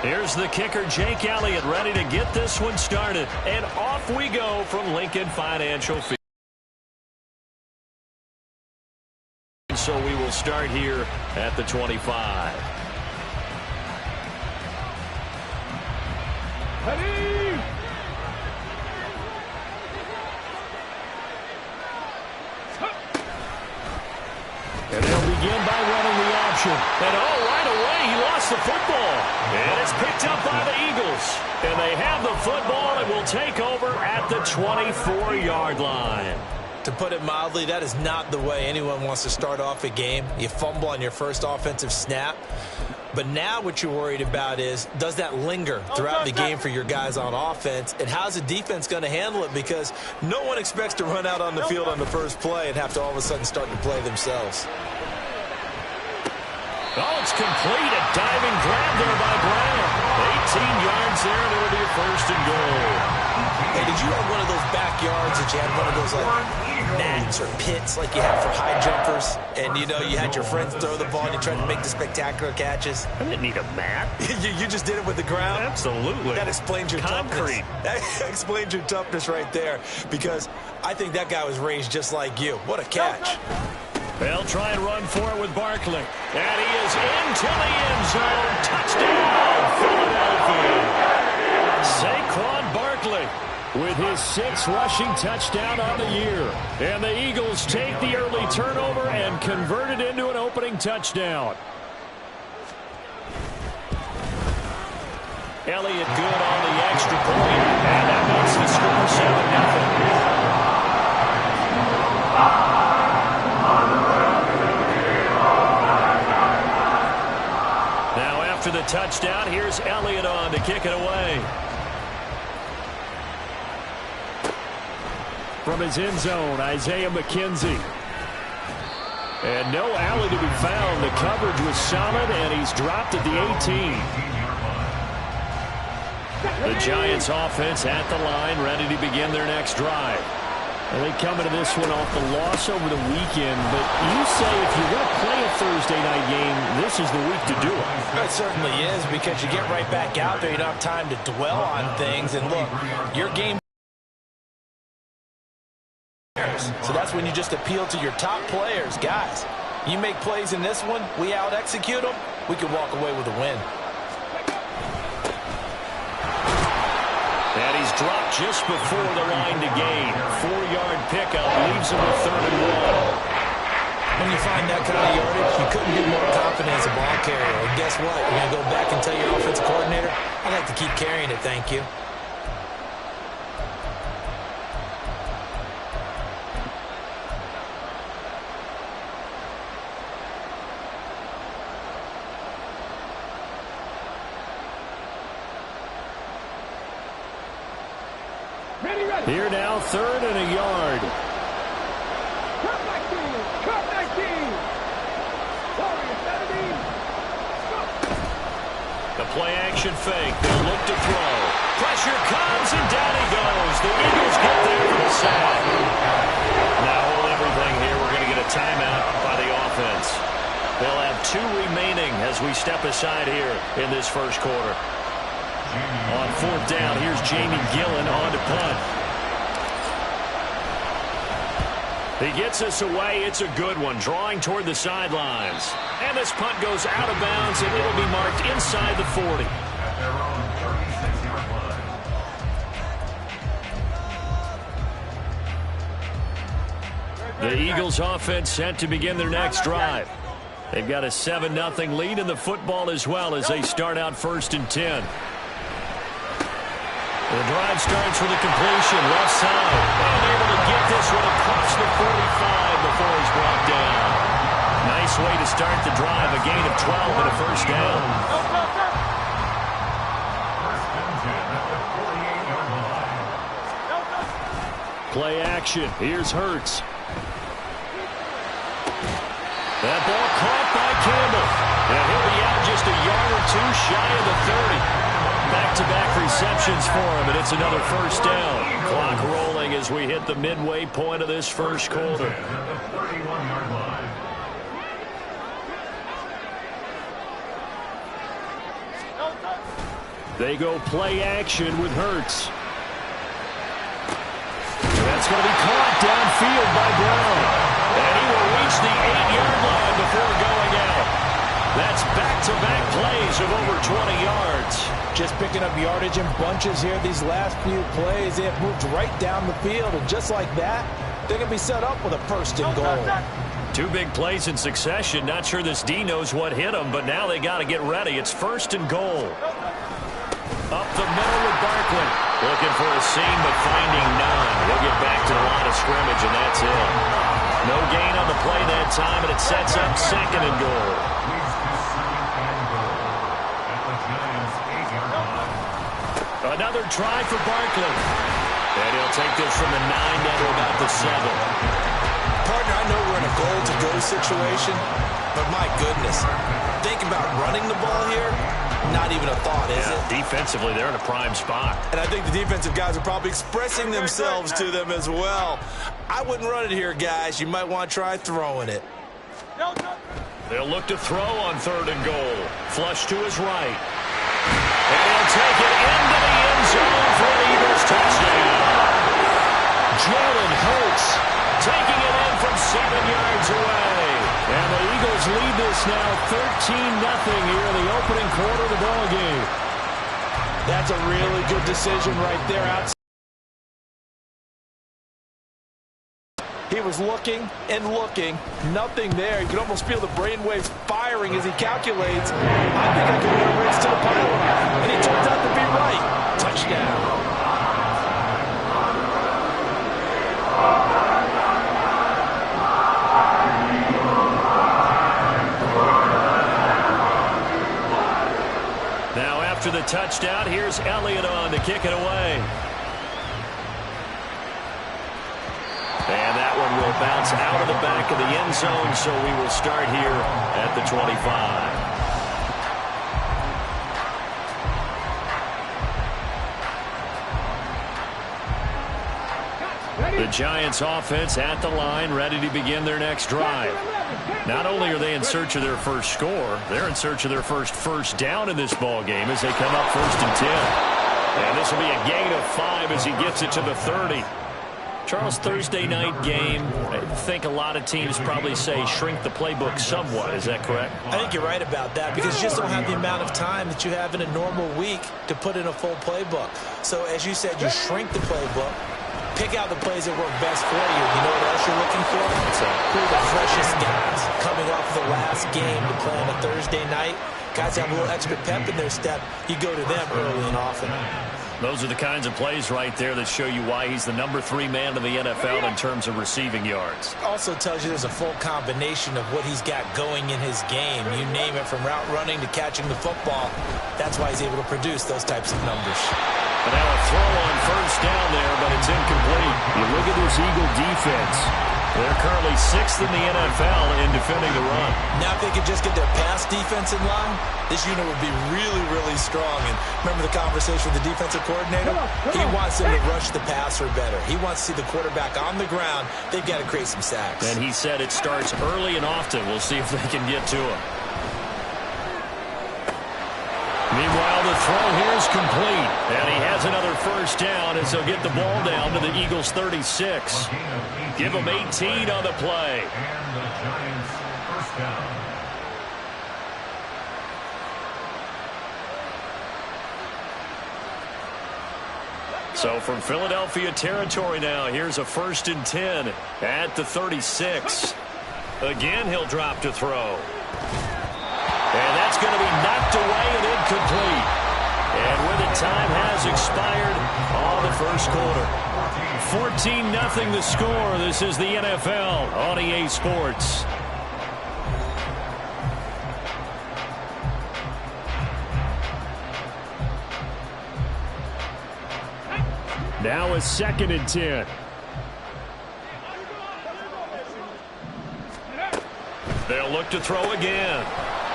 Here's the kicker, Jake Elliott, ready to get this one started. And off we go from Lincoln Financial Field. So we will start here at the 25. Ready? And they'll begin by running the option. And right away, he lost the football. And it's picked up by the Eagles. And they have the football and will take over at the 24-yard line. To put it mildly, that is not the way anyone wants to start off a game. You fumble on your first offensive snap. But now what you're worried about is, does that linger throughout the game for your guys on offense? And how's the defense going to handle it? Because no one expects to run out on the field on the first play and have to all of a sudden start to play themselves. Oh, it's complete. A diving grab there by Brown. 18 yards there, and it'll be a first and goal. Hey, did you have one of those backyards that you had one of those like mats or pits like you have for high jumpers? And, you know, you had your friends throw the ball and you tried to make the spectacular catches? I didn't need a mat. you just did it with the ground? Absolutely. That explains your concrete. Toughness. That explains your toughness right there, because I think that guy was raised just like you. What a catch. They'll try and run for it with Barkley. And he is into the end zone. Touchdown, Philadelphia. Saquon Barkley with his 6th rushing touchdown on the year. And the Eagles take the early turnover and convert it into an opening touchdown. Elliott good on the extra point. And that makes the score 7-0. Now after the touchdown, here's Elliott on to kick it away. From his end zone, Isaiah McKenzie. And no alley to be found. The coverage was solid, and he's dropped at the 18. The Giants offense at the line, ready to begin their next drive. And they come into this one off the loss over the weekend, but you say if you're going to play a Thursday night game, this is the week to do it. It certainly is, because you get right back out there. You don't have time to dwell on things. And look, your game. So that's when you just appeal to your top players. Guys, you make plays in this one, we out-execute them, we can walk away with a win. And he's dropped just before the line to gain. 4-yard pickup leaves him with 3rd and 1. When you find that kind of yardage, you couldn't be more confident as a ball carrier. And guess what? You're going to go back and tell your offensive coordinator, I'd like to keep carrying it, thank you. Here now, 3rd and a yard. The play-action fake. They'll look to throw. Pressure comes, and down he goes. The Eagles get there for the sack. Now hold everything here. We're going to get a timeout by the offense. They'll have 2 remaining as we step aside here in this first quarter. On 4th down, here's Jamie Gillen on to punt. He gets us away. It's a good one, drawing toward the sidelines. And this punt goes out of bounds, and it'll be marked inside the 40. The Eagles offense set to begin their next drive. They've got a 7-0 lead in the football as well as they start out 1st and 10. The drive starts with a completion, left side. And able to get this one across the 45 before he's brought down. Nice way to start the drive, a gain of 12 and a first down. Play action, here's Hurts. That ball caught by Campbell. And he'll be out just a yard or 2 shy of the 30. Back-to-back receptions for him, and it's another first down. Clock rolling as we hit the midway point of this first quarter. They go play action with Hurts. That's going to be caught downfield by Brown. And he will reach the 8-yard line before going out. That's back-to-back plays of over 20 yards. Just picking up yardage in bunches here these last few plays. They have moved right down the field, and just like that, they can be set up with a first and goal. 2 big plays in succession. Not sure this D knows what hit him, but now they got to get ready. It's first and goal. Up the middle with Barkley. Looking for a seam, but finding none. He'll get back to the line of scrimmage, and that's it. No gain on the play that time, and it sets up second and goal. Another try for Barkley. And he'll take this from the 9 down to about the 7. Partner, I know we're in a goal-to-go situation, but my goodness, think about running the ball here. Not even a thought, is it? Defensively, they're in a prime spot. And I think the defensive guys are probably expressing themselves to them as well. I wouldn't run it here, guys. You might want to try throwing it. They'll look to throw on 3rd and goal. Flush to his right. And he'll take it into the end zone for an Eagles touchdown. Jalen Hurts taking it in from 7 yards away. And the Eagles lead this now 13-0 here in the opening quarter of the ball game. That's a really good decision right there. He was looking and looking. Nothing there. You can almost feel the brainwaves firing as he calculates. I think I can run a race to the pylon. And he turns out to be right. Touchdown. Now after the touchdown, here's Elliott on to kick it away. And that one will bounce out of the back of the end zone, so we will start here at the 25. The Giants offense at the line, ready to begin their next drive. Not only are they in search of their first score, they're in search of their first down in this ball game as they come up 1st and 10. And this will be a gain of 5 as he gets it to the 30. Charles, Thursday night game, I think a lot of teams probably say shrink the playbook somewhat. Is that correct? I think you're right about that because you just don't have the amount of time that you have in a normal week to put in a full playbook. So as you said, you shrink the playbook, pick out the plays that work best for you. You know what else you're looking for? Who are the freshest guys coming off the last game to play on a Thursday night? Guys have a little extra pep in their step. You go to them early and often. Those are the kinds of plays right there that show you why he's the #3 man in the NFL in terms of receiving yards. Also tells you there's a full combination of what he's got going in his game. You name it, from route running to catching the football. That's why he's able to produce those types of numbers. And now a throw on 1st down there, but it's incomplete. You look at this Eagle defense. They're currently 6th in the NFL in defending the run. Now if they could just get their pass defense in line, this unit would be really, really strong. And remember the conversation with the defensive coordinator? He wants them to rush the passer better. He wants to see the quarterback on the ground. They've got to create some sacks. And he said it starts early and often. We'll see if they can get to him. Meanwhile, the throw here is complete. And he has another 1st down as he'll get the ball down to the Eagles' 36. Give him 18 on the play. And the Giants' 1st down. So from Philadelphia territory now, here's a 1st and 10 at the 36. Again, he'll drop to throw. And that's going to be knocked away and incomplete. And with it, time has expired on the 1st quarter. 14-0 the score. This is the NFL on EA Sports. Now a 2nd and 10. They'll look to throw again.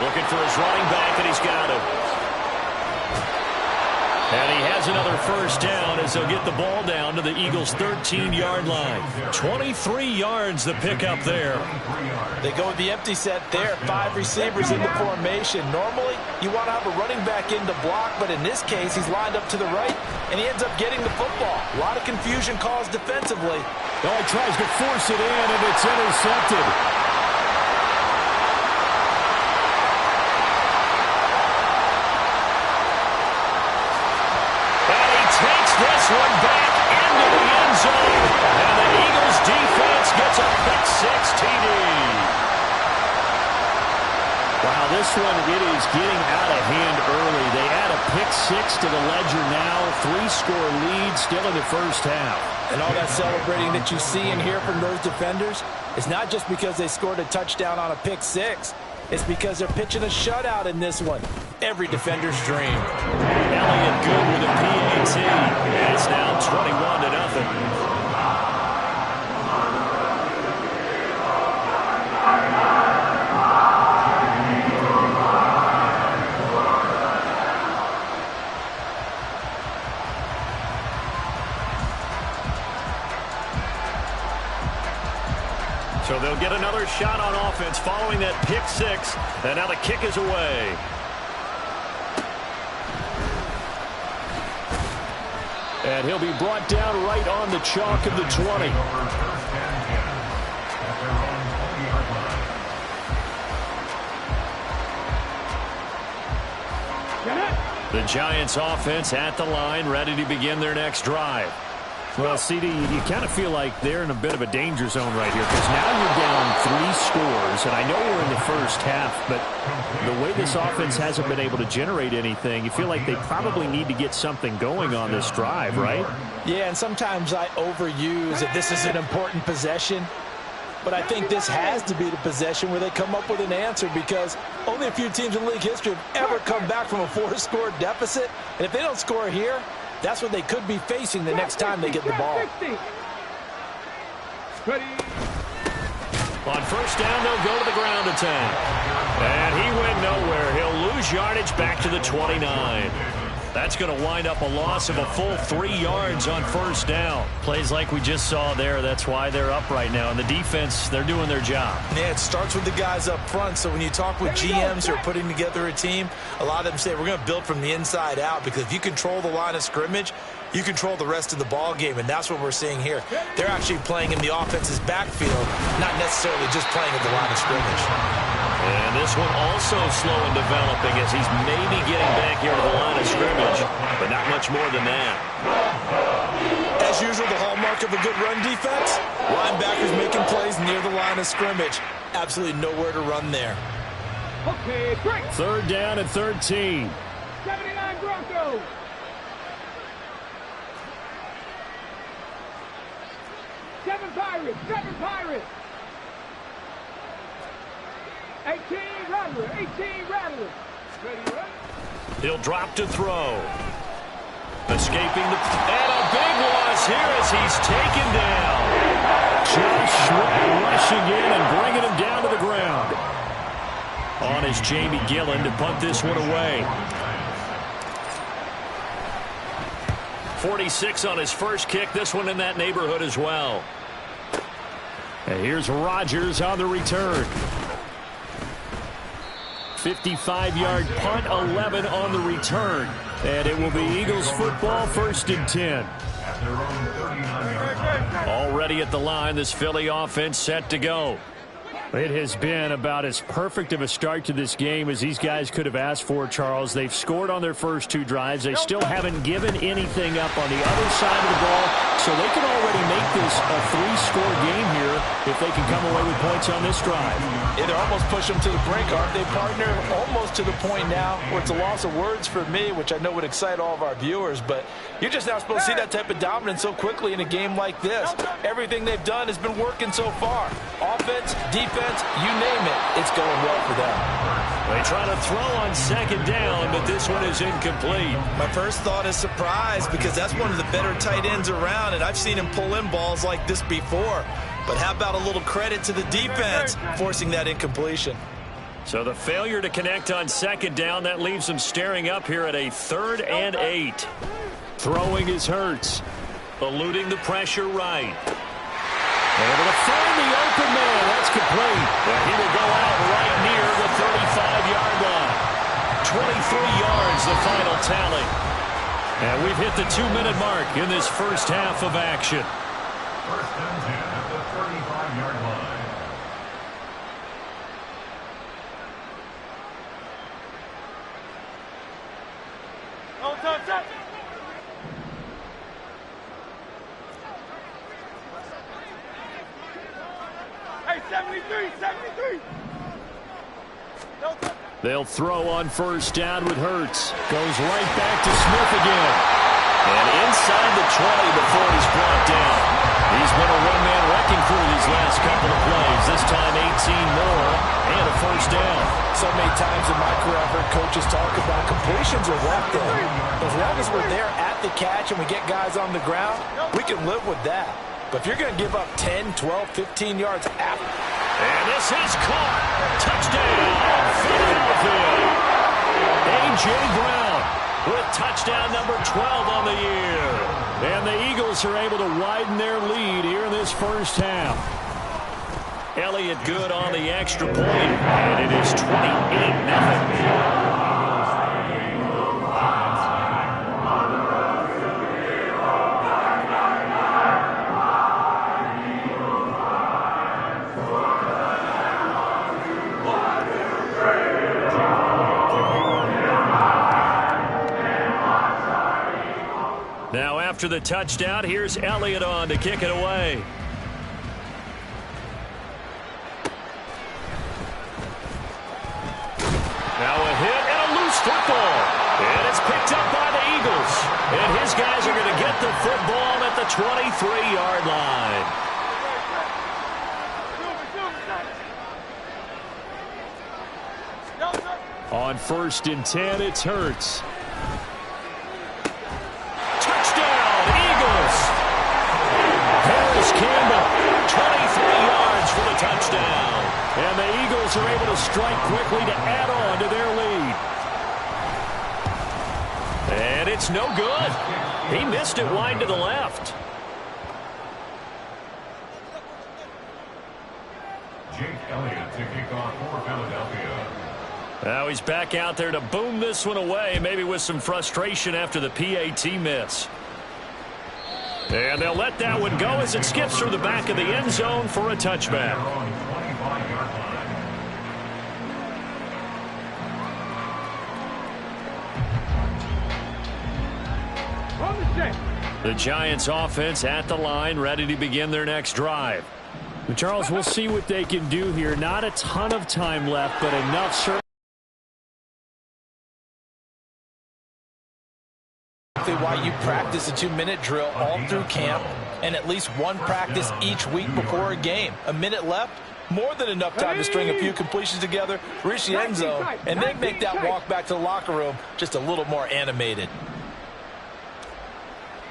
Looking for his running back, and he's got him. And he has another first down as they'll get the ball down to the Eagles' 13-yard line. 23 yards the pickup there. They go with the empty set there. 5 receivers in the formation. Normally, you want to have a running back in to block, but in this case, he's lined up to the right, and he ends up getting the football. A lot of confusion caused defensively. Oh, he tries to force it in, and it's intercepted. This one back into the end zone, and the Eagles defense gets a pick-6 TD. Wow, this one, it is getting out of hand early. They add a pick-6 to the ledger now. 3-score lead still in the first half. And all that celebrating that you see and hear from those defenders is not just because they scored a touchdown on a pick-6. It's because they're pitching a shutout in this one. Every defender's dream. Elliott good with a PAT. And it's now 21-0. So they'll get another shot on offense following that pick-6. And now the kick is away. And he'll be brought down right on the chalk of the 20. The Giants offense at the line, ready to begin their next drive. Well, CD, you kind of feel like they're in a bit of a danger zone right here because now you're down 3 scores, and I know we're in the first half, but the way this offense hasn't been able to generate anything, you feel like they probably need to get something going on this drive, right? Yeah, and sometimes I overuse that this is an important possession, but I think this has to be the possession where they come up with an answer because only a few teams in league history have ever come back from a 4-score deficit, and if they don't score here, that's what they could be facing the next time they get the ball. On first down, they'll go to the ground attack. And he went nowhere. He'll lose yardage back to the 29. That's going to wind up a loss of a full 3 yards on first down. Plays like we just saw there. That's why they're up right now. And the defense, they're doing their job. Yeah, it starts with the guys up front. So when you talk with GMs who are putting together a team, a lot of them say we're going to build from the inside out because if you control the line of scrimmage, you control the rest of the ball game, and that's what we're seeing here. They're actually playing in the offense's backfield, not necessarily just playing at the line of scrimmage. And this one also slow in developing as he's maybe getting back here to the line of scrimmage, but not much more than that. As usual, the hallmark of a good run defense, linebackers making plays near the line of scrimmage. Absolutely nowhere to run there. Okay, great. Third down and 13. 79 Broncos. Seven Pirates. 18 Rattlers. Ready, run. He'll drop to throw. Escaping the... And a big loss here as he's taken down. Josh Sweat rushing in and bringing him down to the ground. On is Jamie Gillen to punt this one away. 46 on his first kick. This one in that neighborhood as well. And here's Rodgers on the return. 55-yard punt, 11 on the return. And it will be Eagles football, 1st and 10. Already at the line, this Philly offense set to go. It has been about as perfect of a start to this game as these guys could have asked for, Charles. They've scored on their first 2 drives. They still haven't given anything up on the other side of the ball, so they can already make this a 3-score game here if they can come away with points on this drive. Yeah, they're almost pushing them to the brink, aren't they, partner? Almost to the point now where it's a loss of words for me, which I know would excite all of our viewers, but you're just not supposed to see that type of dominance so quickly in a game like this. Everything they've done has been working so far. Offense, defense, you name it, it's going well for them. They try to throw on second down, but this one is incomplete. My first thought is surprise because that's one of the better tight ends around, and I've seen him pull in balls like this before. But how about a little credit to the defense forcing that incompletion? So the failure to connect on second down, that leaves them staring up here at a 3rd and 8. Throwing is Hurts. Eluding the pressure right. Able to find the open man. That's complete. And he will go out right near the 35-yard line. 23 yards, the final tally. And we've hit the 2-minute mark in this first half of action. 1st and 10 at the 35-yard line. Hey, 73, 73. They'll throw on 1st down with Hurts. Goes right back to Smith again. And inside the 20 before he's brought down. He's been a one-man wrecking crew these last couple of plays. This time 18 more and a 1st down. So many times in my career I've heard coaches talk about completions are left there. As long as we're there at the catch and we get guys on the ground, we can live with that. But if you're going to give up 10, 12, 15 yards after. And this is caught. Touchdown, Philadelphia. A.J. Brown with touchdown number 12 on the year. And the Eagles are able to widen their lead here in this first half. Elliott good on the extra point, and it is 28-0. Now after the touchdown, here's Elliott on to kick it away. Now a hit and a loose football. And it's picked up by the Eagles. And his guys are going to get the football at the 23-yard line. On 1st and 10, it's Hurts. Touchdown, Eagles. Harris Campbell, 23 yards for the touchdown. And the Eagles are able to strike quickly to add on to their lead. And it's no good. He missed it wide to the left. Jake Elliott to kick off for Philadelphia. Now he's back out there to boom this one away, maybe with some frustration after the PAT miss. And they'll let that one go as it skips through the back of the end zone for a touchback. The Giants offense at the line, ready to begin their next drive. Charles, we'll see what they can do here. Not a ton of time left, but enough certainly. Why you practice a 2-minute drill all through camp and at least one practice each week before a game. A minute left, more than enough time to string a few completions together, reach the end zone, and then make that walk back to the locker room just a little more animated.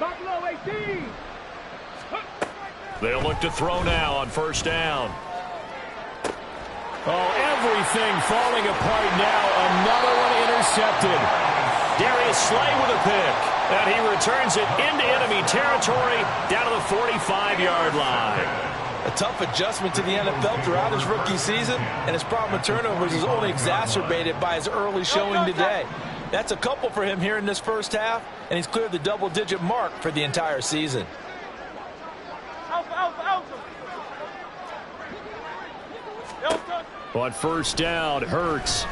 Buffalo 18. They'll look to throw now on 1st down. Oh, everything falling apart now. Another one intercepted. Darius Slay with a pick. And he returns it into enemy territory down to the 45-yard line. A tough adjustment to the NFL throughout his rookie season, and his problem with turnovers is only exacerbated by his early showing today. That's a couple for him here in this first half, and he's cleared the double-digit mark for the entire season. On 1st down, Hurts.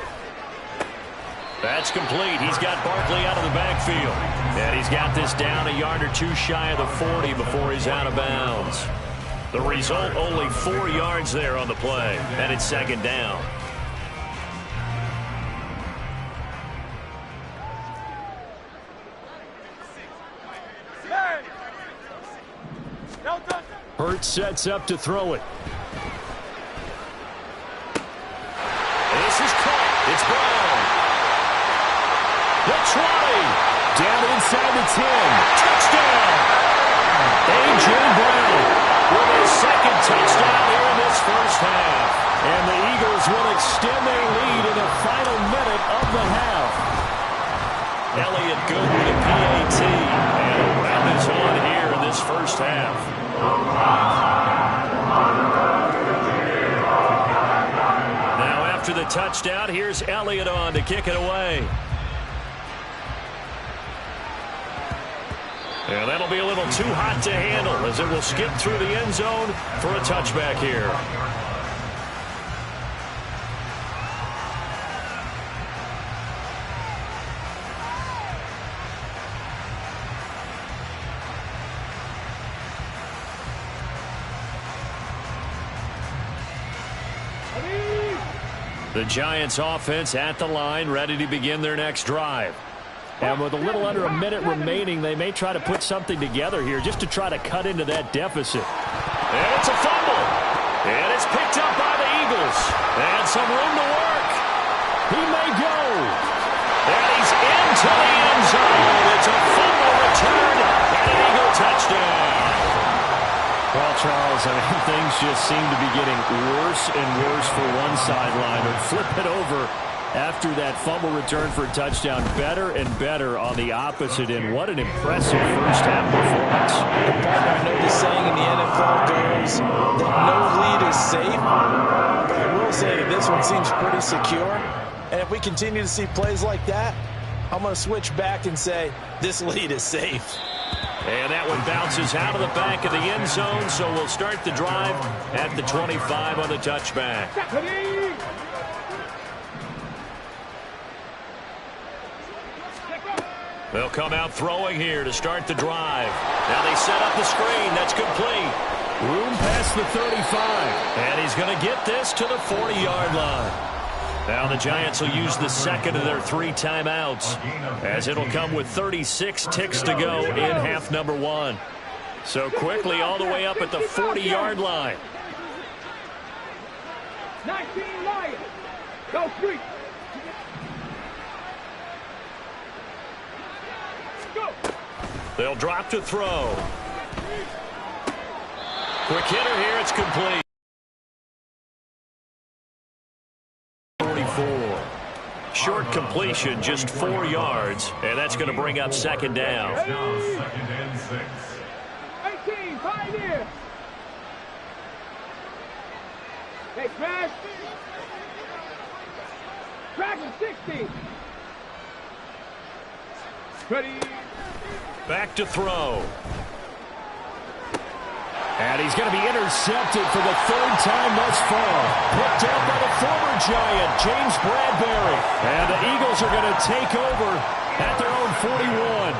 That's complete. He's got Barkley out of the backfield. And he's got this down a yard or two shy of the 40 before he's out of bounds. The result, only 4 yards there on the play. And it's 2nd down. Hurts sets up to throw it. This is caught. It's Brown. The 20. Down inside the 10. Touchdown. A.J. Brown with his 2nd touchdown here in this first half. And the Eagles Eagles will extend their lead in the final minute of the half. Elliott good with a PAT. And a round is on here in this first half. Now after the touchdown, here's Elliott on to kick it away. And that'll be a little too hot to handle as it will skip through the end zone for a touchback here. The Giants offense at the line, ready to begin their next drive. And with a little under a minute remaining, they may try to put something together here just to try to cut into that deficit. And it's a fumble. And it's picked up by the Eagles. And some room to work. He may go. And he's into the end zone. It's a fumble return and an Eagle touchdown. Well, Charles, I mean, things just seem to be getting worse and worse for one sideline. Or flip it over after that fumble return for a touchdown. Better and better on the opposite end. What an impressive first-half performance. I know the saying in the NFL goes that no lead is safe, but I will say that this one seems pretty secure. And if we continue to see plays like that, I'm going to switch back and say this lead is safe. And that one bounces out of the back of the end zone, so we'll start the drive at the 25 on the touchback. They'll come out throwing here to start the drive. Now they set up the screen. That's complete. Room past the 35. And he's going to get this to the 40-yard line. Now the Giants will use the second of their 3 timeouts, as it'll come with 36 ticks to go in half number 1. So quickly all the way up at the 40-yard line. 19 Lions. Go 3. Go. They'll drop to throw. Quick hitter here. It's complete. 44. Short completion, just 4 yards, and that's going to bring up second down. Now second and 6. 18, pioneer. Hey, crash. Crash is 60. Ready. Back to throw. And he's going to be intercepted for the 3rd time thus far. Picked up by the former Giant, James Bradbury. And the Eagles are going to take over at their own 41.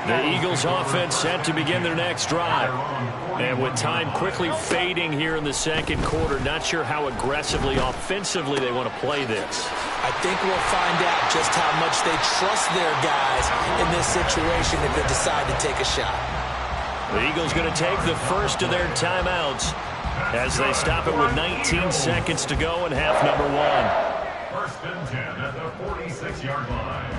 The Eagles offense set to begin their next drive. And with time quickly fading here in the second quarter, not sure how aggressively, offensively they want to play this. I think we'll find out just how much they trust their guys in this situation if they decide to take a shot. The Eagles going to take the first of their timeouts as they stop it with 19 seconds to go in half number 1. 1st and 10 at the 46-yard line.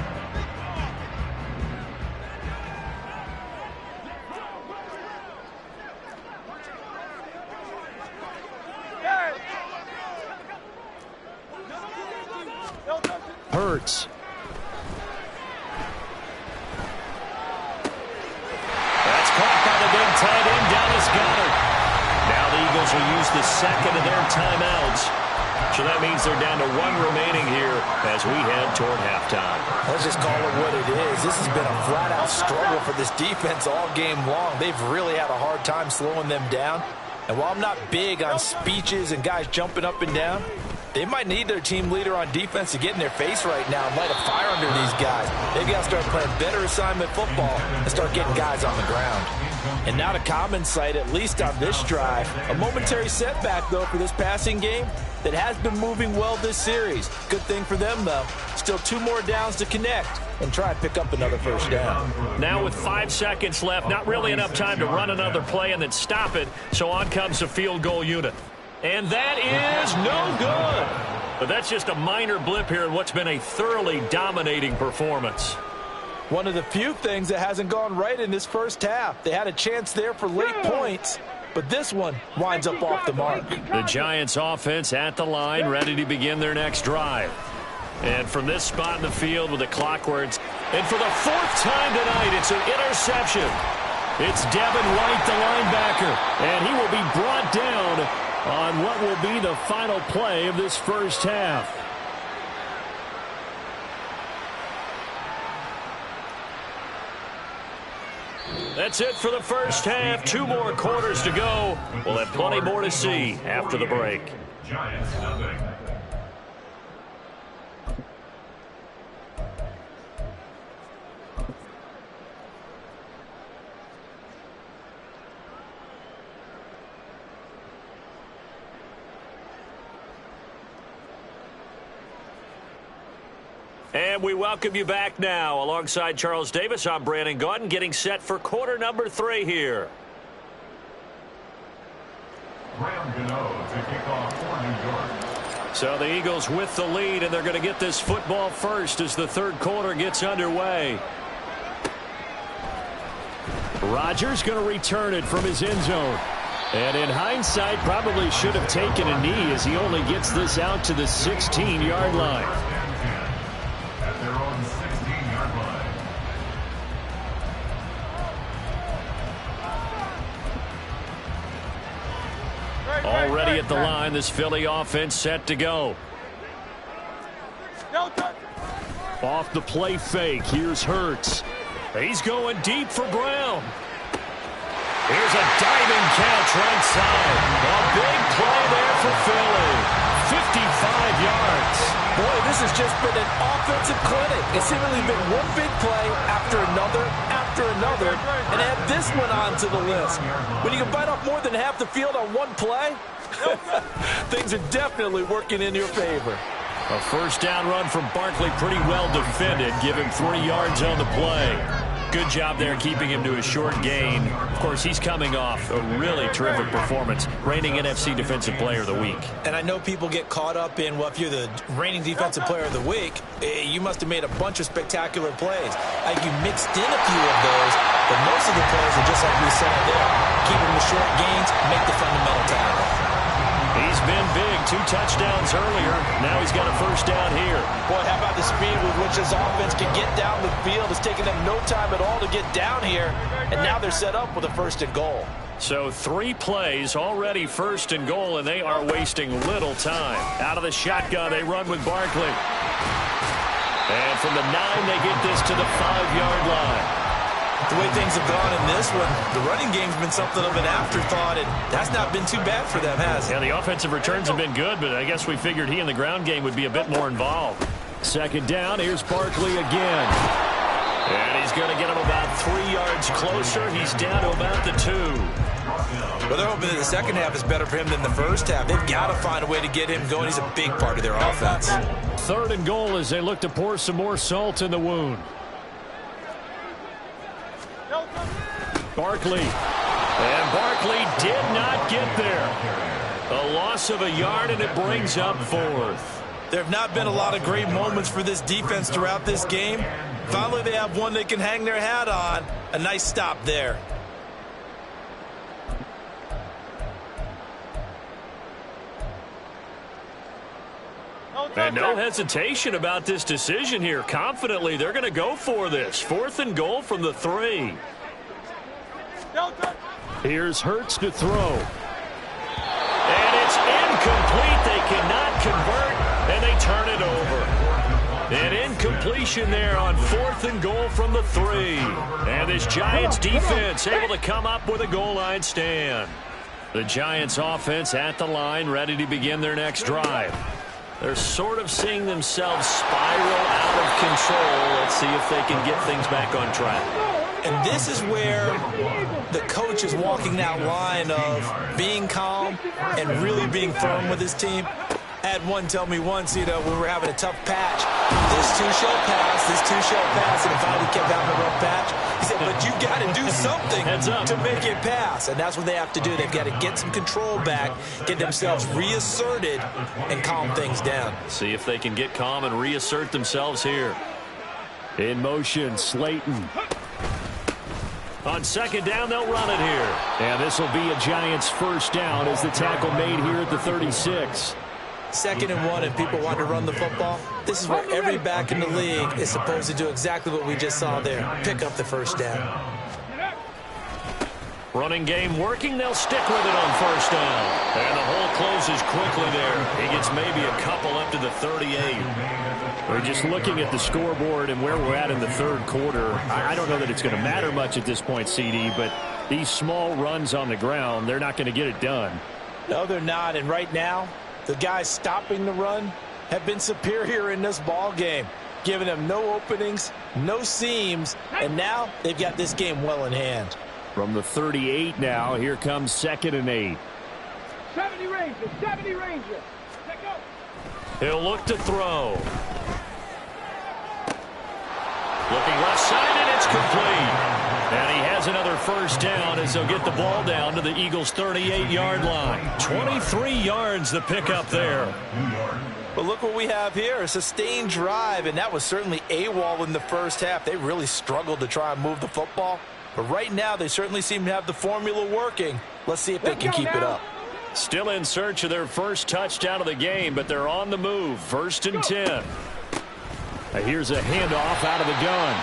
Hurts. Tight end Dallas Goedert. Now the Eagles will use the second of their timeouts. So that means they're down to 1 remaining here as we head toward halftime. Let's just call it what it is. This has been a flat-out struggle for this defense all game long. They've really had a hard time slowing them down. And while I'm not big on speeches and guys jumping up and down, they might need their team leader on defense to get in their face right now and light a fire under these guys. They've got to start playing better assignment football and start getting guys on the ground. And not a common sight, at least on this drive. A momentary setback, though, for this passing game that has been moving well this series. Good thing for them, though. Still 2 more downs to connect and try and pick up another first down. Now with 5 seconds left, not really enough time to run another play and then stop it. So on comes the field goal unit. And that is no good. But that's just a minor blip here in what's been a thoroughly dominating performance. One of the few things that hasn't gone right in this first half. They had a chance there for late points, but this one winds up off the mark. The Giants offense at the line, ready to begin their next drive. And from this spot in the field with the clock where it's... And for the fourth time tonight, it's an interception. It's Devin White, the linebacker, and he will be brought down on what will be the final play of this first half. That's it for the first half. 2 more quarters to go. We'll have plenty more to see after the break. Giants, nothing. And we welcome you back now. Alongside Charles Davis, I'm Brandon Gaudin, getting set for quarter number 3 here. Graham Gano to kick off for New York. So the Eagles with the lead, and they're going to get this football first as the third quarter gets underway. Rodgers going to return it from his end zone. And in hindsight, probably should have taken a knee as he only gets this out to the 16-yard line. At their own 16-yard line. Already at the line, this Philly offense set to go. Off the play fake, here's Hurts. He's going deep for Brown. Here's a diving catch right side. A big play there for Philly. 55 yards. Boy, this has just been an offensive clinic. It's seemingly been one big play after another, and add this one onto the list. When you can bite off more than half the field on one play, things are definitely working in your favor. A first down run from Barkley, pretty well defended. Give him 3 yards on the play. Good job there keeping him to a short gain. Of course, he's coming off a really terrific performance, reigning NFC Defensive Player of the Week. And I know people get caught up in, well, if you're the reigning Defensive Player of the Week, you must have made a bunch of spectacular plays. Like you mixed in a few of those, but most of the plays are just like we saw there. Keep them to short gains, make the fundamental tackle. He's been big. 2 touchdowns earlier. Now he's got a first down here. Boy, how about the speed with which this offense can get down the field? It's taken them no time at all to get down here, and now they're set up with a first and goal. So 3 plays, already first and goal, and they are wasting little time. Out of the shotgun, they run with Barkley. And from the 9, they get this to the 5-yard line. The way things have gone in this one, the running game's been something of an afterthought, and that's not been too bad for them, has it? Yeah, the offensive returns have been good, but I guess we figured he in the ground game would be a bit more involved. Second down, here's Barkley again. And he's going to get him about 3 yards closer. He's down to about the 2. Well, they're hoping that the second half is better for him than the first half. They've got to find a way to get him going. He's a big part of their offense. Third and goal as they look to pour some more salt in the wound. Barkley. And Barkley did not get there. A loss of a yard, and it brings up 4th. There have not been a lot of great moments for this defense throughout this game. Finally, they have one they can hang their hat on. A nice stop there. And no hesitation about this decision here. Confidently, they're going to go for this. 4th and goal from the 3. Here's Hurts to throw. And it's incomplete. They cannot convert, and they turn it over. An incompletion there on 4th and goal from the 3. And this Giants defense able to come up with a goal line stand. The Giants offense at the line, ready to begin their next drive. They're sort of seeing themselves spiral out of control. Let's see if they can get things back on track. And this is where the coach is walking that line of being calm and really being firm with his team. I had one tell me once, when we're having a tough patch, this too shall pass, this too shall pass, and if I kept having a rough patch, he said, but you got to do something to make it pass, and that's what they have to do. They've got to get some control back, get themselves reasserted, and calm things down. See if they can get calm and reassert themselves here. In motion, Slayton. On second down, they'll run it here. And this will be a Giants first down as the tackle made here at the 36. 2nd and 1, and people want to run the football. This is where every back in the league is supposed to do exactly what we just saw there. Pick up the first down. Running game working. They'll stick with it on first down. And the hole closes quickly there. He gets maybe a couple up to the 38. We're just looking at the scoreboard and where we're at in the third quarter. I don't know that it's going to matter much at this point, CD, but these small runs on the ground, they're not going to get it done. No, they're not. And right now, the guys stopping the run have been superior in this ball game, giving them no openings, no seams, and now they've got this game well in hand. From the 38 now, here comes 2nd and 8. 70 Ranger, 70 Ranger. Let go. He'll look to throw. Looking left side, and it's complete. And he has another first down as they'll get the ball down to the Eagles' 38-yard line. 23 yards the pickup there. But look what we have here, a sustained drive, and that was certainly AWOL in the first half. They really struggled to try and move the football. But right now, they certainly seem to have the formula working. Let's see if they can keep it up. Still in search of their first touchdown of the game, but they're on the move. 1st and 10. Here's a handoff out of the gun.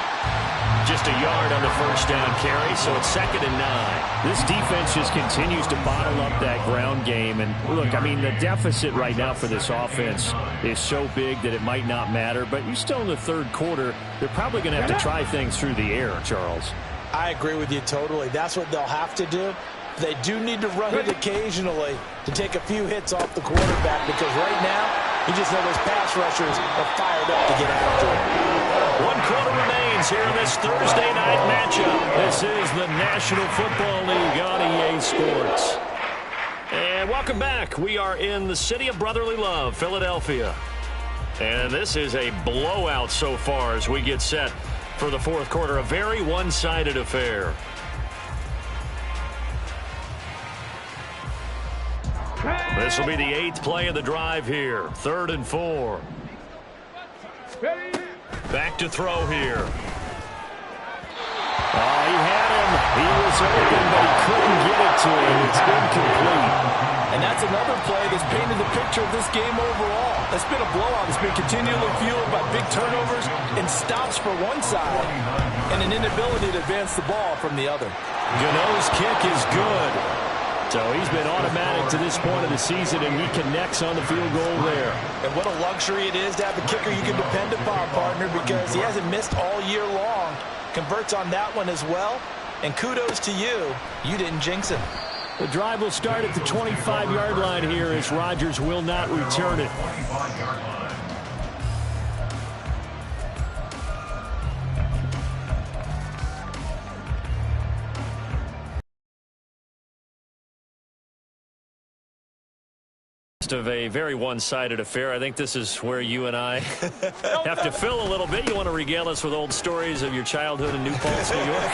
Just a yard on the first down carry, so it's 2nd and 9. This defense just continues to bottle up that ground game. And look, I mean, the deficit right now for this offense is so big that it might not matter. But you're still in the third quarter. They're probably going to have to try things through the air, Charles. I agree with you totally. That's what they'll have to do. They do need to run it occasionally to take a few hits off the quarterback, because right now, you just know those pass rushers are fired up to get after it. 1 quarter remains here in this Thursday night matchup. This is the National Football League on EA Sports. And welcome back. We are in the city of brotherly love, Philadelphia. And this is a blowout so far as we get set for the fourth quarter. A very one-sided affair. This will be the 8th play of the drive here. 3rd and 4. Back to throw here. Oh, he had him. He was open, but he couldn't get it to him. It's incomplete. And that's another play that's painted the picture of this game overall. It's been a blowout. It's been continually fueled by big turnovers and stops for one side and an inability to advance the ball from the other. Gano's kick is good. So he's been automatic to this point of the season, and he connects on the field goal there. And what a luxury it is to have a kicker you can depend upon, partner, because he hasn't missed all year long. Converts on that one as well. And kudos to you. You didn't jinx him. The drive will start at the 25-yard line here as Rodgers will not return it. Of a very one-sided affair. I think this is where you and I have to fill a little bit. You want to regale us with old stories of your childhood in New Paltz, New York?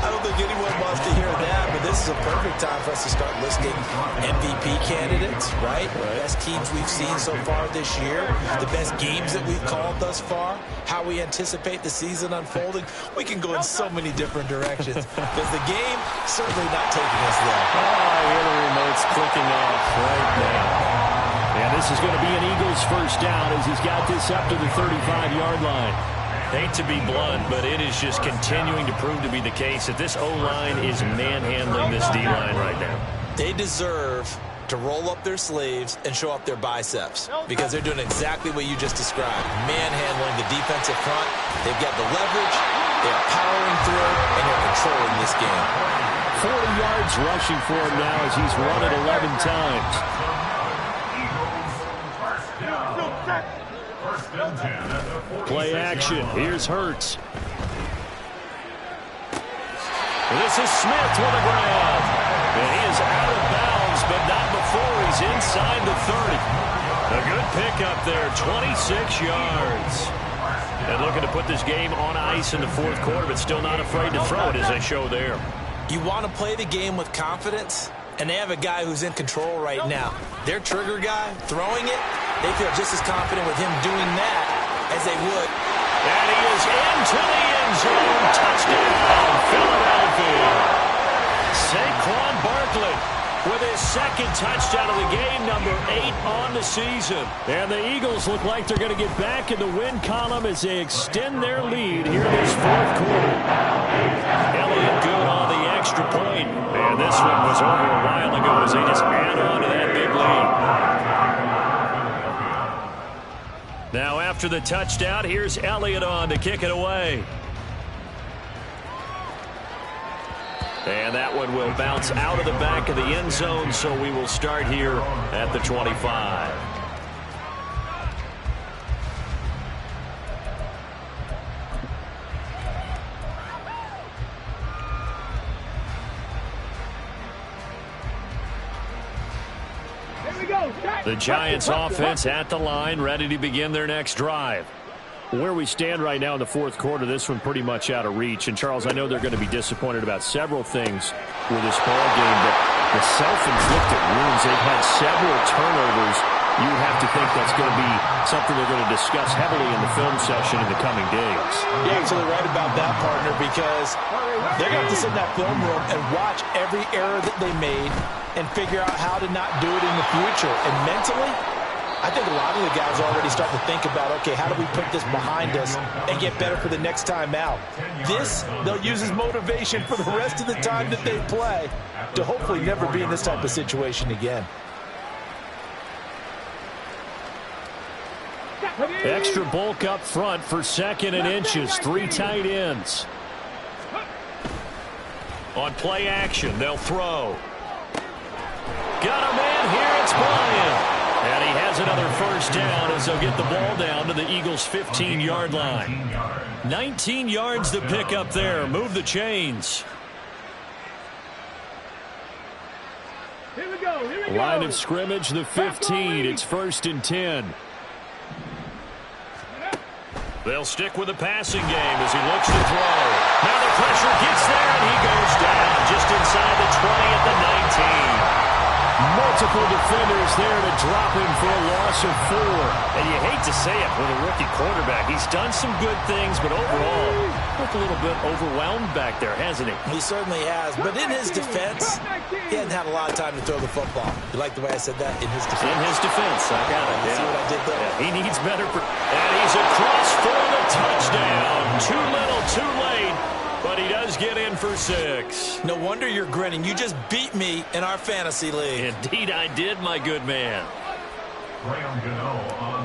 I don't think anyone wants to hear that, but this is a perfect time for us to start listing MVP candidates, right? The best teams we've seen so far this year, the best games that we've called thus far, how we anticipate the season unfolding. We can go in so many different directions because the game certainly not taking us there. Oh, I hear the remote's clicking off right now. And this is going to be an Eagles first down as he's got this up to the 35-yard line. Hate to be blunt, but it is just continuing to prove to be the case that this O-line is manhandling this D-line right now. They deserve to roll up their sleeves and show up their biceps because they're doing exactly what you just described, manhandling the defensive front. They've got the leverage, they're powering through, and they're controlling this game. 40 yards rushing for him now as he's run it 11 times. Play action. Here's Hurts. This is Smith with a grab. And he is out of bounds, but not before he's inside the 30. A good pickup there, 26 yards. And looking to put this game on ice in the fourth quarter, but still not afraid to throw it as they show there. You want to play the game with confidence, and they have a guy who's in control right now. Their trigger guy, throwing it, they feel just as confident with him doing that as they would And he is into the end zone. Touchdown, Philadelphia. Saquon Barkley with his second touchdown of the game, number 8 on the season. And the Eagles look like they're going to get back in the win column as they extend their lead here in this fourth quarter. Elliott good on the extra point. And this one was over a while ago as they just add on to that big lead. Now after the touchdown, here's Elliott on to kick it away. And that one will bounce out of the back of the end zone, so we will start here at the 25. Here we go. The Giants offense at the line, ready to begin their next drive. Where we stand right now in the fourth quarter, this one pretty much out of reach. And, Charles, I know they're going to be disappointed about several things with this ball game, but the self-inflicted wounds, they've had several turnovers. You have to think that's going to be something they're going to discuss heavily in the film session in the coming days. You're absolutely right about that, partner, because they're going to have to sit in that film room and watch every error that they made and figure out how to not do it in the future. And mentally, I think a lot of the guys already start to think about, okay, how do we put this behind us and get better for the next time out? This, they'll use as motivation for the rest of the time that they play to hopefully never be in this type of situation again. Extra bulk up front for second and inches. 3 tight ends. On play action, they'll throw. Got a man here, it's Bryant. And he has another first down as they'll get the ball down to the Eagles' 15-yard line. 19 yards to pick up there. Move the chains. Here we go. Here we go. Line of scrimmage, the 15. It's 1st and 10. They'll stick with the passing game as he looks to throw. Now the pressure gets there, and he goes down just inside the 20 at the 19. Multiple defenders there to drop him for a loss of 4. And you hate to say it with a rookie quarterback. He's done some good things, but overall, looked a little bit overwhelmed back there, hasn't he? He certainly has. But in his defense, he hasn't had a lot of time to throw the football. You like the way I said that? In his defense. In his defense. I got it. See what I did there? Yeah, he needs better. And he's across for the touchdown. Too little, too late. But he does get in for 6. No wonder you're grinning. You just beat me in our fantasy league. Indeed I did, my good man.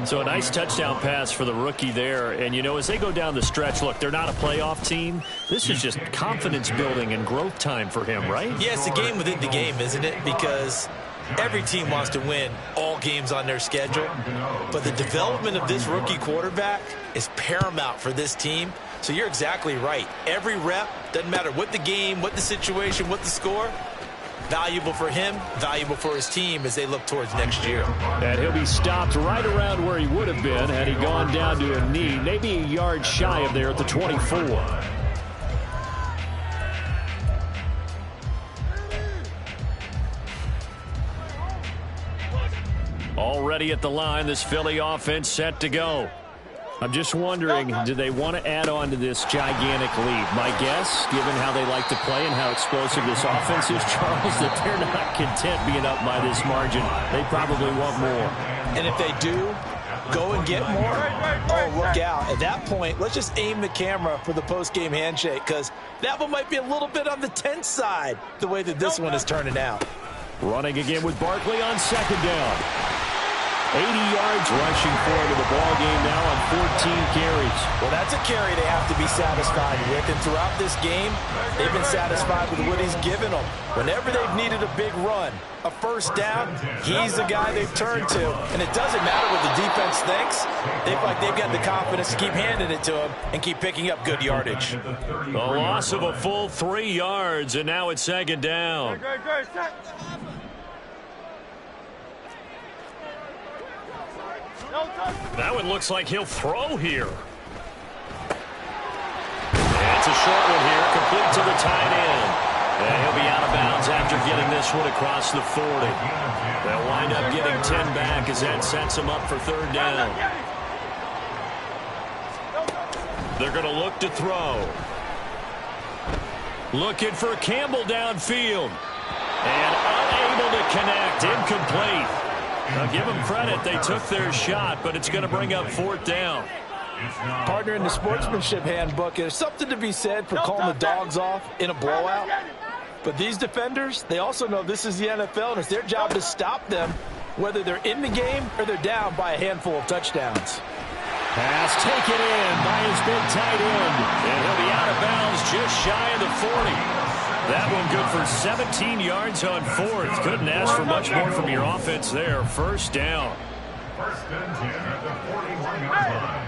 So a nice touchdown pass for the rookie there. And, you know, as they go down the stretch, look, they're not a playoff team. This is just confidence building and growth time for him, right? Yeah, it's a game within the game, isn't it? Because every team wants to win all games on their schedule. But the development of this rookie quarterback is paramount for this team. So you're exactly right. Every rep, doesn't matter what the game, what the situation, what the score, valuable for him, valuable for his team as they look towards next year. And he'll be stopped right around where he would have been had he gone down to a knee, maybe a yard shy of there at the 24. Already at the line, this Philly offense set to go. I'm just wondering, do they want to add on to this gigantic lead? My guess, given how they like to play and how explosive this offense is, Charles, that they're not content being up by this margin. They probably want more. And if they do, go and get more, oh, look out. At that point, let's just aim the camera for the post-game handshake, because that one might be a little bit on the tense side, the way that this one is turning out. Running again with Barkley on second down. 80 yards rushing forward to the ball game now on 14 carries. Well, that's a carry they have to be satisfied with. And throughout this game, they've been satisfied with what he's given them. Whenever they've needed a big run, a first down, he's the guy they've turned to. And it doesn't matter what the defense thinks. They've got the confidence to keep handing it to him and keep picking up good yardage. A loss of a full 3 yards, and now it's second down. That one looks like he'll throw here. And it's a short one here, complete to the tight end. And he'll be out of bounds after getting this one across the 40. They'll wind up getting 10 back as that sets them up for third down. They're going to look to throw. Looking for Campbell downfield. And unable to connect. Incomplete. Now give them credit. They took their shot, but it's going to bring up 4th down. Partner, in the sportsmanship handbook, there's something to be said for calling the dogs off in a blowout. But these defenders, they also know this is the NFL, and it's their job to stop them, whether they're in the game or they're down by a handful of touchdowns. Pass taken in by his big tight end. And he'll be out of bounds just shy of the 40. That one good for 17 yards on 4th. Couldn't ask for much more from your offense there. 1st down. 1st and 10 at the 41-yard line.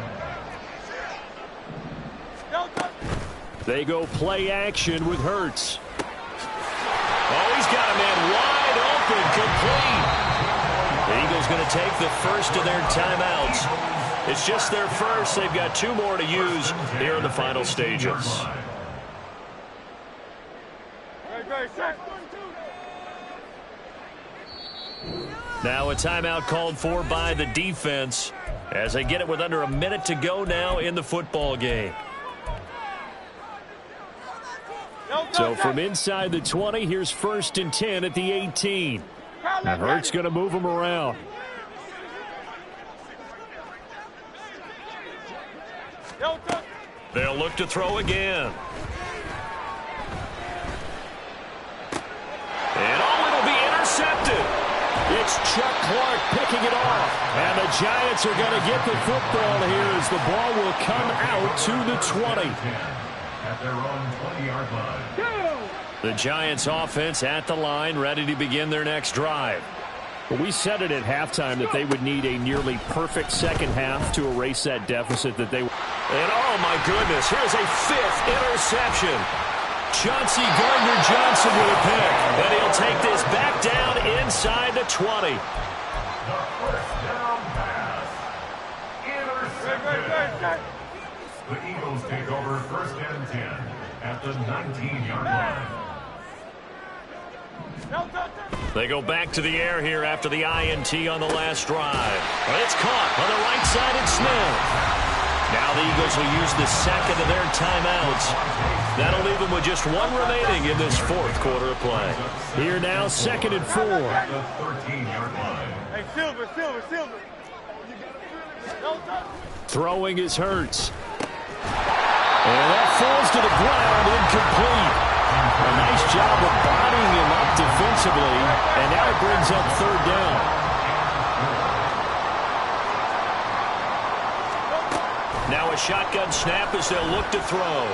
They go play action with Hurts. Oh, he's got a man wide open, complete. The Eagles going to take the first of their timeouts. It's just their first. They've got 2 more to use here in the final stages. Now a timeout called for by the defense as they get it with under a minute to go now in the football game. So from inside the 20, here's 1st and 10 at the 18. Now Hurts going to move him around. They'll look to throw again. And it'll be intercepted. It's Chuck Clark picking it off. And the Giants are going to get the football here as the ball will come out to the 20. At their own 20-yard line. The Giants offense at the line, ready to begin their next drive. But we said it at halftime that they would need a nearly perfect second half to erase that deficit that they... And oh my goodness, here's a 5th interception. Chauncey Gardner-Johnson with a pick. And he'll take this back down inside the 20. The 1st down pass. Intercepted. The Eagles take over 1st and 10 at the 19-yard line. They go back to the air here after the INT on the last drive. But it's caught on the right side at Smith. Now the Eagles will use the second of their timeouts. That'll leave them with just 1 remaining in this 4th quarter of play. Here now, 2nd and 4. At the 13-yard line. Hey, Silver. Throwing is Hurts. And that falls to the ground, incomplete. A nice job of bodying him up defensively, and now it brings up 3rd down. Now a shotgun snap as they'll look to throw.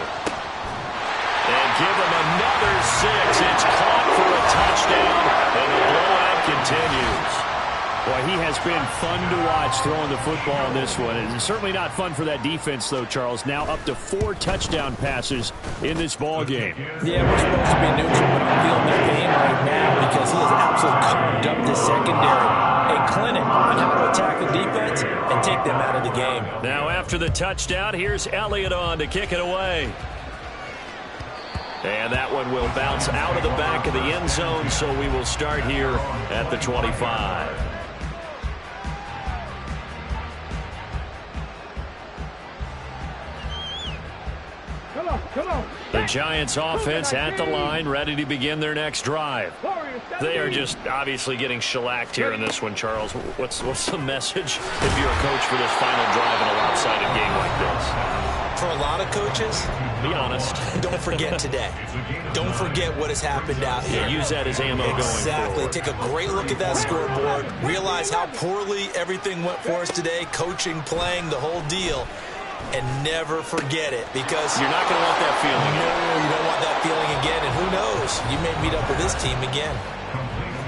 And give him another 6. It's caught for a touchdown, and the blowout continues. Boy, he has been fun to watch throwing the football in this one. It's certainly not fun for that defense, though, Charles. Now up to 4 touchdown passes in this ball game. Yeah, we're supposed to be neutral, but I'm feeling their game right now because he has absolutely carved up the secondary. A clinic on how to attack the defense and take them out of the game. Now after the touchdown, here's Elliott on to kick it away. And that one will bounce out of the back of the end zone, so we will start here at the 25. Come on. The Giants offense at the line, ready to begin their next drive. They are just obviously getting shellacked here in this one, Charles. What's the message if you're a coach for this final drive in a lopsided game like this? For a lot of coaches, be honest. Don't forget today. Don't forget what has happened out here. Yeah, use that as ammo going forward. Exactly. Take a great look at that scoreboard. Realize how poorly everything went for us today. Coaching, playing, the whole deal. And never forget it, because you're not going to want that feeling again. No, you don't want that feeling again, and who knows? You may meet up with this team again.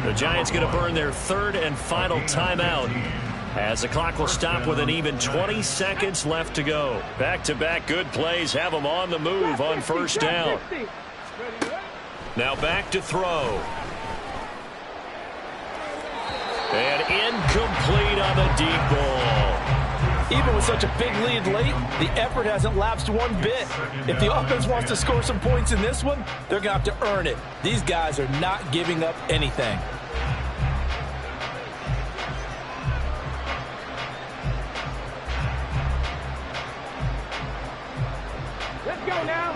The Giants going to burn their 3rd and final timeout as the clock will stop with an even 20 seconds left to go. Back-to-back good plays have them on the move on 1st down. Now back to throw. And incomplete on the deep ball. Even with such a big lead late, the effort hasn't lapsed one bit. If the offense wants to score some points in this one, they're going to have to earn it. These guys are not giving up anything.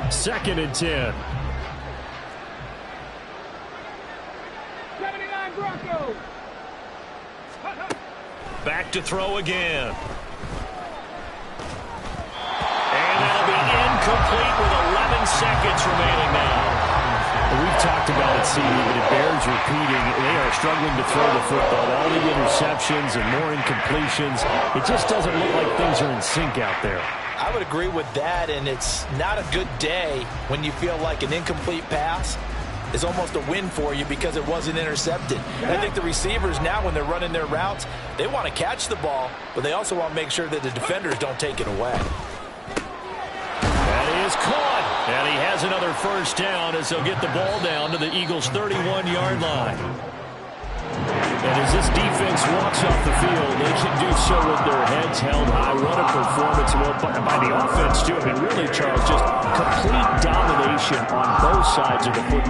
2nd and 10. 79 Broncos. Back to throw again. And that'll be incomplete with 11 seconds remaining now. We've talked about it, CD, but it bears repeating. They are struggling to throw the football. All the interceptions and more incompletions. It just doesn't look like things are in sync out there. I would agree with that, and it's not a good day when you feel like an incomplete pass is almost a win for you because it wasn't intercepted. And I think the receivers now, when they're running their routes, they want to catch the ball, but they also want to make sure that the defenders don't take it away. That is caught. And he has another first down as they'll get the ball down to the Eagles' 31-yard line. And as this defense walks off the field, they can do so with their heads held high. What a performance by the offense, too. I mean, really, Charles, just complete domination on both sides of the football.